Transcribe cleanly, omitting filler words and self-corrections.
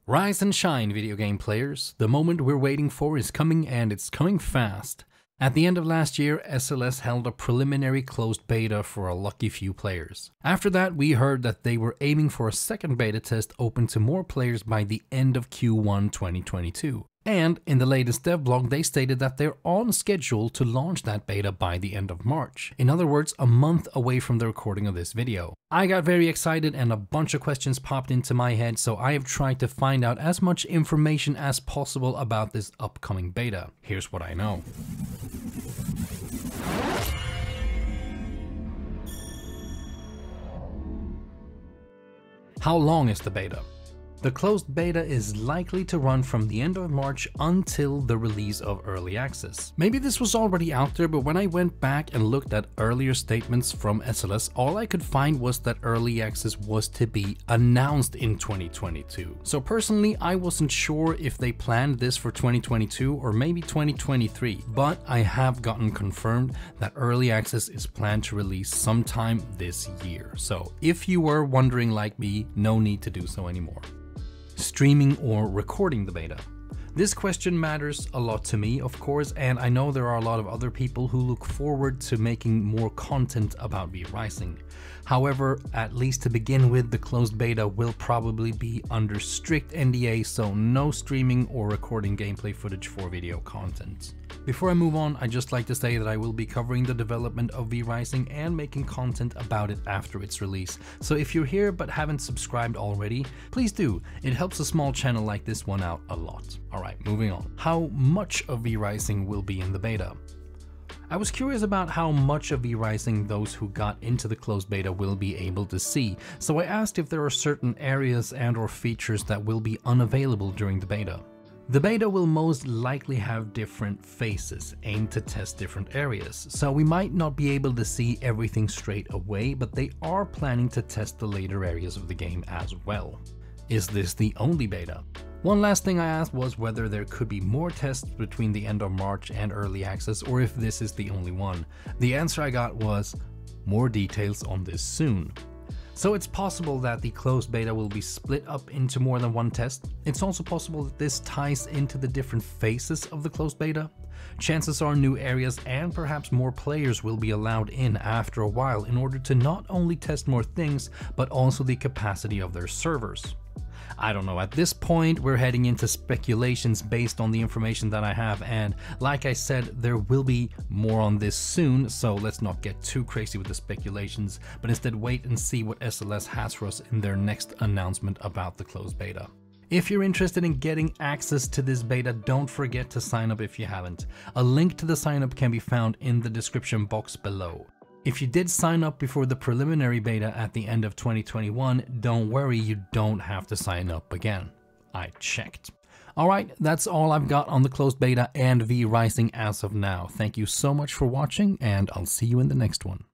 Rise and shine, video game players. The moment we're waiting for is coming, and it's coming fast. At the end of last year, SLS held a preliminary closed beta for a lucky few players. After that, we heard that they were aiming for a second beta test open to more players by the end of Q1 2022. And in the latest devlog, they stated that they're on schedule to launch that beta by the end of March. In other words, a month away from the recording of this video. I got very excited and a bunch of questions popped into my head, so I have tried to find out as much information as possible about this upcoming beta. Here's what I know. How long is the beta? The closed beta is likely to run from the end of March until the release of Early Access. Maybe this was already out there, but when I went back and looked at earlier statements from SLS, all I could find was that Early Access was to be announced in 2022. So personally, I wasn't sure if they planned this for 2022 or maybe 2023, but I have gotten confirmed that Early Access is planned to release sometime this year. So if you were wondering like me, no need to do so anymore. Streaming or recording the beta? This question matters a lot to me, of course, and I know there are a lot of other people who look forward to making more content about V Rising. However, at least to begin with, the closed beta will probably be under strict NDA, so no streaming or recording gameplay footage for video content. Before I move on, I'd just like to say that I will be covering the development of V Rising and making content about it after its release. So if you're here but haven't subscribed already, please do. It helps a small channel like this one out a lot. Alright, moving on. How much of V Rising will be in the beta? I was curious about how much of V Rising those who got into the closed beta will be able to see, so I asked if there are certain areas and or features that will be unavailable during the beta. The beta will most likely have different phases aimed to test different areas, so we might not be able to see everything straight away, but they are planning to test the later areas of the game as well. Is this the only beta? One last thing I asked was whether there could be more tests between the end of March and Early Access, or if this is the only one. The answer I got was, more details on this soon. So it's possible that the closed beta will be split up into more than one test. It's also possible that this ties into the different phases of the closed beta. Chances are new areas and perhaps more players will be allowed in after a while in order to not only test more things, but also the capacity of their servers. I don't know, at this point we're heading into speculations based on the information that I have, and like I said, there will be more on this soon, so let's not get too crazy with the speculations, but instead wait and see what SLS has for us in their next announcement about the closed beta. If you're interested in getting access to this beta, don't forget to sign up if you haven't. A link to the sign up can be found in the description box below. If you did sign up before the preliminary beta at the end of 2021, don't worry, you don't have to sign up again. I checked. Alright, that's all I've got on the closed beta and V Rising as of now. Thank you so much for watching, and I'll see you in the next one.